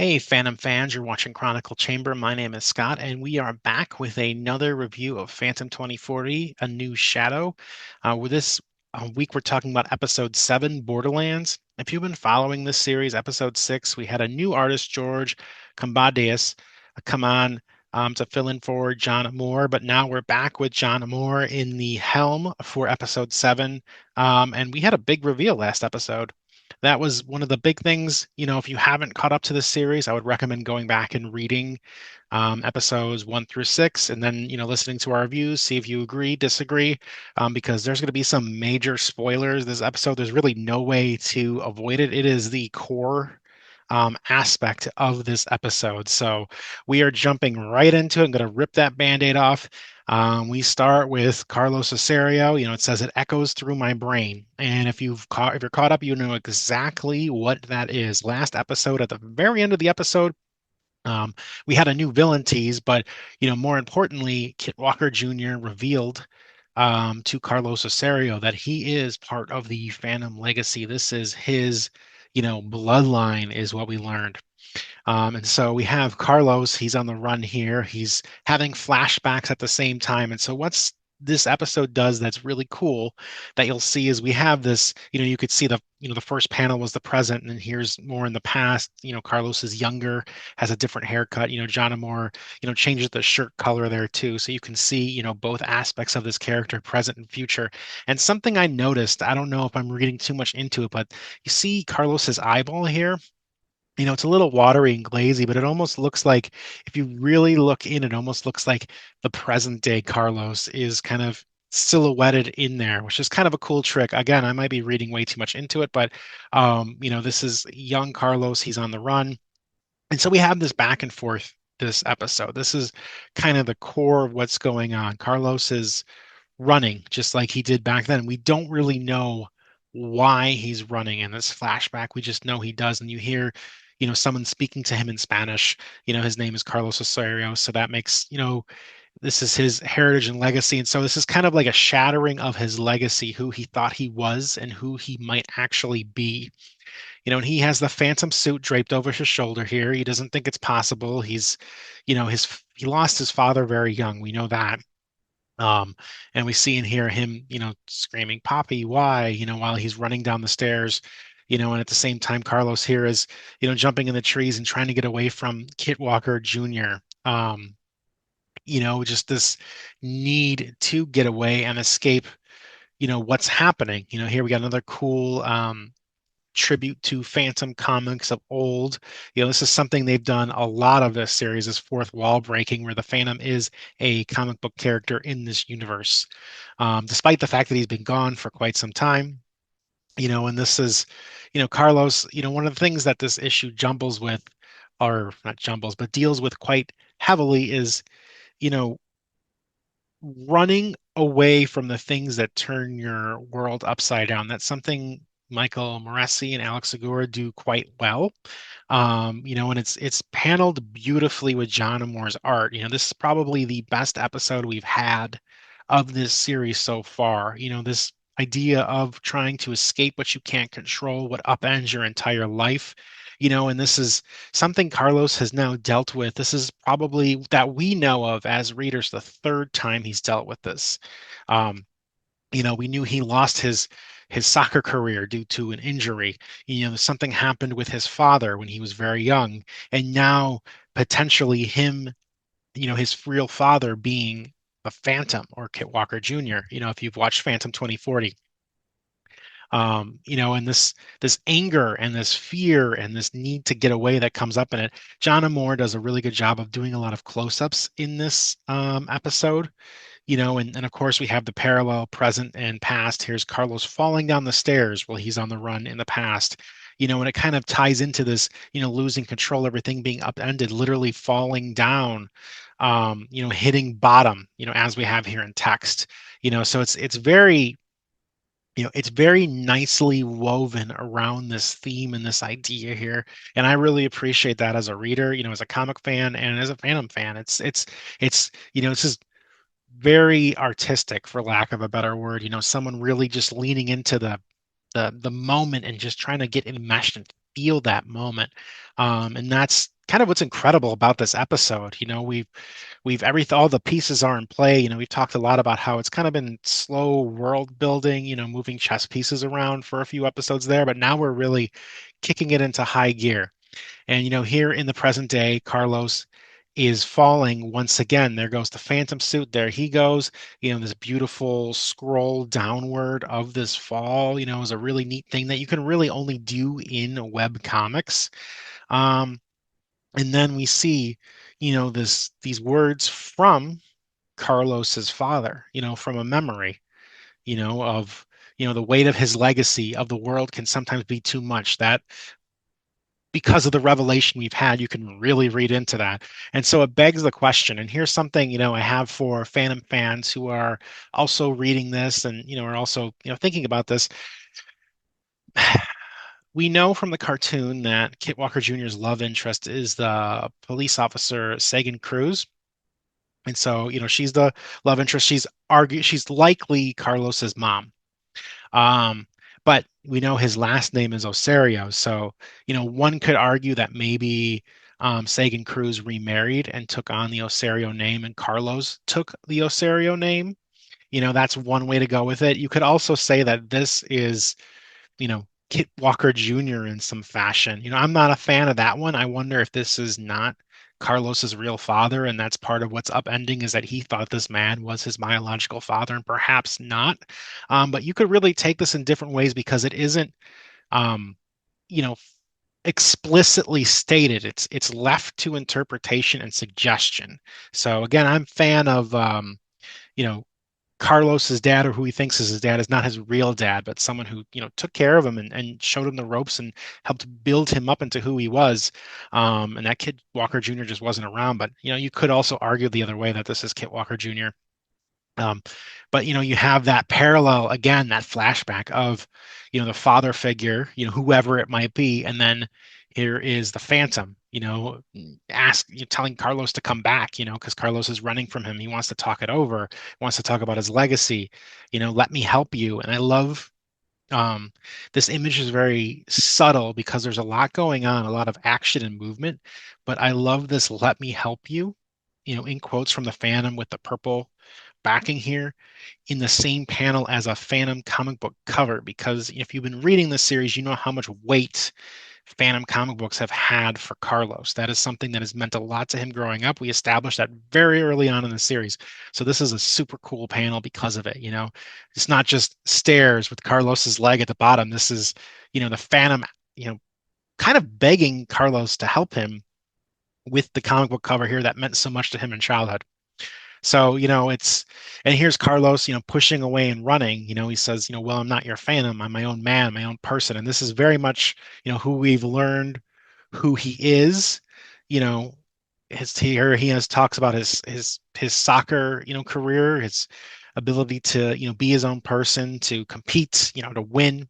Hey, Phantom fans, you're watching Chronicle Chamber. My name is Scott, and we are back with another review of Phantom 2040, A New Shadow. With this week, we're talking about episode 7, Borderlands. If you've been following this series, episode 6, we had a new artist, George Combadius, come on to fill in for John Amor, but now we're back with John Amor in the helm for episode 7. And we had a big reveal last episode. That was one of the big things. If you haven't caught up to this series, I would recommend going back and reading episodes 1 through 6, and then listening to our reviews, see if you agree, disagree, because there's going to be some major spoilers this episode. There's really no way to avoid it. It is the core aspect of this episode. So we are jumping right into it. I'm going to rip that band-aid off. We start with Carlos Osorio. It says it echoes through my brain, and if you're caught up, you know exactly what that is. Last episode, at the very end of the episode, we had a new villain tease, but more importantly, Kit Walker Jr. revealed to Carlos Osorio that he is part of the Phantom Legacy. This is his, bloodline, is what we learned. And so we have Carlos, he's on the run here. He's having flashbacks at the same time. And so what's this episode does that's really cool that you'll see is we have this, you could see the first panel was the present, and here's more in the past. Carlos is younger, has a different haircut. John Amor, changes the shirt color there too. So you can see, both aspects of this character, present and future. And something I noticed, I don't know if I'm reading too much into it, but you see Carlos's eyeball here. It's a little watery and glazy, but it almost looks like, if you really look in, it almost looks like the present day Carlos is kind of silhouetted in there, which is kind of a cool trick. Again, I might be reading way too much into it, but this is young Carlos. He's on the run. And so we have this back and forth this episode. This is kind of the core of what's going on. Carlos is running just like he did back then. We don't really know why he's running in this flashback. We just know he does. And you hear, someone speaking to him in Spanish. His name is Carlos Osorio. So that makes, this is his heritage and legacy. And so this is kind of like a shattering of his legacy, who he thought he was and who he might actually be. And he has the phantom suit draped over his shoulder here. He doesn't think it's possible. He lost his father very young. We know that. Um, and we see and hear him, screaming, "Poppy, why?" While he's running down the stairs, and at the same time, Carlos here is, jumping in the trees and trying to get away from Kit Walker Jr. Just this need to get away and escape, what's happening. Here we got another cool tribute to Phantom comics of old. This is something they've done a lot of. This series is fourth wall breaking, where the Phantom is a comic book character in this universe, despite the fact that he's been gone for quite some time. And this is, Carlos. One of the things that this issue jumbles with, or not jumbles, but deals with quite heavily, is you know running away from the things that turn your world upside down. That's something Michael Moreci and Alex Segura do quite well. And it's paneled beautifully with John Amor's art. This is probably the best episode we've had of this series so far. This idea of trying to escape what you can't control, what upends your entire life. And this is something Carlos has now dealt with. This is probably, that we know of as readers, the third time he's dealt with this. We knew he lost his soccer career due to an injury. Something happened with his father when he was very young, and now potentially him, his real father being a Phantom or Kit Walker Jr. If you've watched Phantom 2040. And this anger and this fear and this need to get away that comes up in it. John Amor does a really good job of doing a lot of close-ups in this episode. And of course we have the parallel present and past. Here's Carlos falling down the stairs while he's on the run in the past. And it kind of ties into this, losing control, everything being upended, literally falling down, hitting bottom, as we have here in text. So it's very, it's very nicely woven around this theme and this idea here. And I really appreciate that as a reader, as a comic fan and as a Phantom fan. It's just very artistic, for lack of a better word. Someone really just leaning into the moment and just trying to get enmeshed feel that moment. And that's kind of what's incredible about this episode. We've everything, all the pieces are in play. We've talked a lot about how it's kind of been slow world building, moving chess pieces around for a few episodes there, but now we're really kicking it into high gear. And here in the present day, Carlos is falling once again. There goes the phantom suit. There he goes. This beautiful scroll downward of this fall, is a really neat thing that you can really only do in web comics. Um, and then we see, these words from Carlos's father, from a memory, of the weight of his legacy of the world can sometimes be too much. That because of the revelation we've had, you can really read into that. And so it begs the question, and here's something, I have for Phantom fans who are also reading this and, are also, thinking about this. We know from the cartoon that Kit Walker Jr.'s love interest is the police officer Sagan Cruz. And so, she's the love interest. She's likely Carlos's mom. Um, but we know his last name is Osario. So, one could argue that maybe Sagan Cruz remarried and took on the Osario name, and Carlos took the Osario name. That's one way to go with it. You could also say that this is, Kit Walker Jr. in some fashion. I'm not a fan of that one. I wonder if this is not Carlos's real father, and that's part of what's upending is that he thought this man was his biological father, and perhaps not. But you could really take this in different ways because it isn't, um, you know, explicitly stated. It's left to interpretation and suggestion. So again, I'm a fan of, you know, Carlos's dad, or who he thinks is his dad, is not his real dad, but someone who, took care of him and showed him the ropes and helped build him up into who he was. And that Kid Walker Jr. just wasn't around. But, you could also argue the other way that this is Kit Walker Jr. Um, but you have that parallel again, that flashback of, the father figure, whoever it might be, and then here is the Phantom, telling Carlos to come back, because Carlos is running from him. He wants to talk it over, wants to talk about his legacy, let me help you. And I love um, this image is very subtle because there's a lot going on, a lot of action and movement. But I love this "let me help you," in quotes from the Phantom with the purple backing here in the same panel as a Phantom comic book cover. Because if you've been reading this series, you know how much weight Phantom comic books have had for Carlos. That is something that has meant a lot to him growing up. We established that very early on in the series. So this is a super cool panel because of it. It's not just stairs with Carlos's leg at the bottom. This is, the Phantom, kind of begging Carlos to help him with the comic book cover here that meant so much to him in childhood. So, and here's Carlos, pushing away and running. He says, well, I'm not your Phantom. I'm my own man, my own person. And this is very much, who we've learned who he is. You know, here he has talks about his soccer, career, his ability to, be his own person, to compete, to win,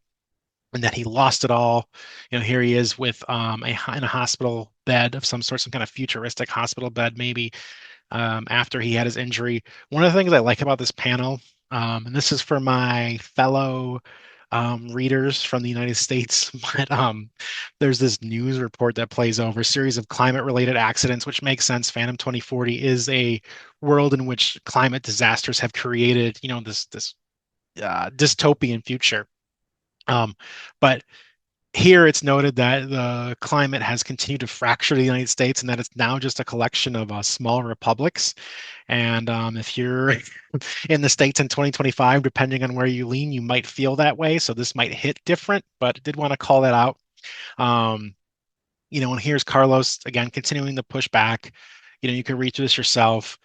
and that he lost it all. Here he is with in a hospital bed of some sort, some kind of futuristic hospital bed, maybe after he had his injury. One of the things I like about this panel, and this is for my fellow readers from the United States, but there's this news report that plays over a series of climate-related accidents, which makes sense. Phantom 2040 is a world in which climate disasters have created, this dystopian future. But here it's noted that the climate has continued to fracture the United States and that it's now just a collection of small republics. And if you're in the States in 2025, depending on where you lean, you might feel that way. So this might hit different, but I did want to call that out. Um, and here's Carlos again, continuing to push back. You can read through this yourself.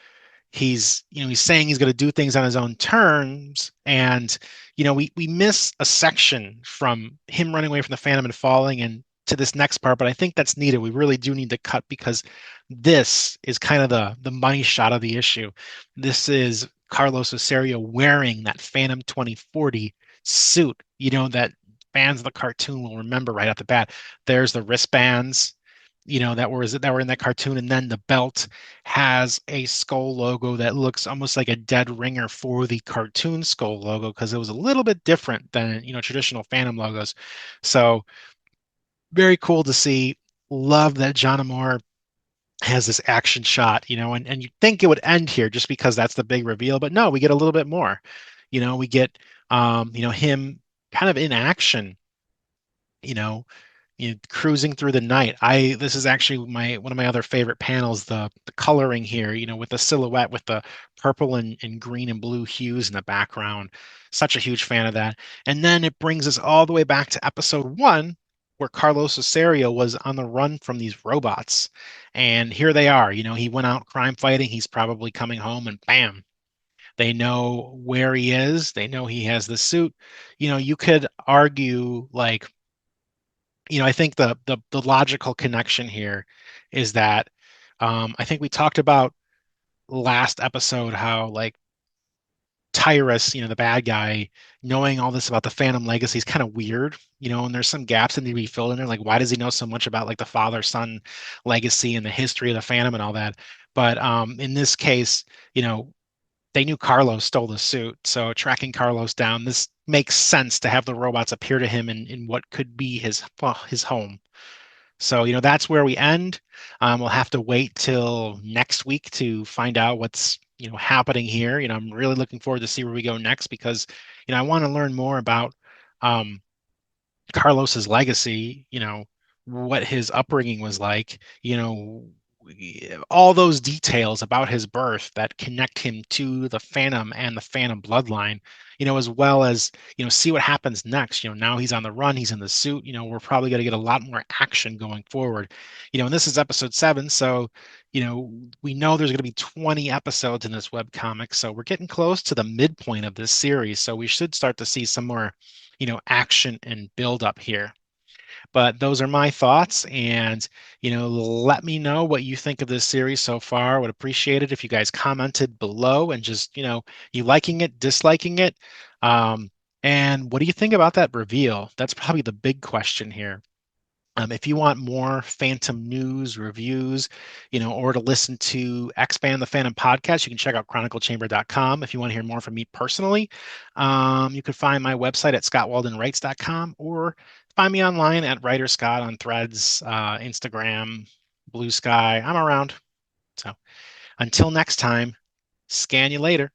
He's saying he's going to do things on his own terms, and we miss a section from him running away from the Phantom and falling and to this next part, but I think that's needed. We really do need to cut because this is kind of the money shot of the issue. This is Carlos Osorio wearing that Phantom 2040 suit, that fans of the cartoon will remember right off the bat. There's the wristbands, that were in that cartoon, and then the belt has a skull logo that looks almost like a dead ringer for the cartoon skull logo because it was a little bit different than traditional Phantom logos. So Very cool to see. Love that John Amor has this action shot, and you think it would end here just because that's the big reveal, but no, we get a little bit more. We get him kind of in action, you know, cruising through the night. I This is actually my one of my other favorite panels, the coloring here, with the silhouette with the purple and green and blue hues in the background. Such a huge fan of that. And then it brings us all the way back to episode one, where Carlos Osorio was on the run from these robots. And here they are. He went out crime fighting. He's probably coming home and bam, they know where he is. They know he has the suit. You could argue like, I think the logical connection here is that I think we talked about last episode how like Tyrus, the bad guy, knowing all this about the Phantom Legacy is kind of weird, and there's some gaps that need to be filled in there. Like, why does he know so much about like the father-son legacy and the history of the Phantom and all that? But in this case, they knew Carlos stole the suit, so tracking Carlos down, this makes sense to have the robots appear to him in what could be his home. So, that's where we end. We'll have to wait till next week to find out what's, happening here. I'm really looking forward to see where we go next because, I want to learn more about um, Carlos's legacy, what his upbringing was like, all those details about his birth that connect him to the Phantom and the Phantom bloodline, as well as, see what happens next. Now he's on the run, he's in the suit, we're probably going to get a lot more action going forward. And this is episode 7, so, we know there's going to be 20 episodes in this web comic, so we're getting close to the midpoint of this series, so we should start to see some more, action and build up here. But those are my thoughts. And, let me know what you think of this series so far. Would appreciate it if you guys commented below and just, you liking it, disliking it. And what do you think about that reveal? That's probably the big question here. If you want more Phantom news, reviews, or to listen to Expand the Phantom podcast, you can check out chroniclechamber.com. If you want to hear more from me personally, you can find my website at scottwaldenwrites.com or find me online at Writer Scott on Threads, Instagram, Blue Sky. I'm around. So until next time, scan you later.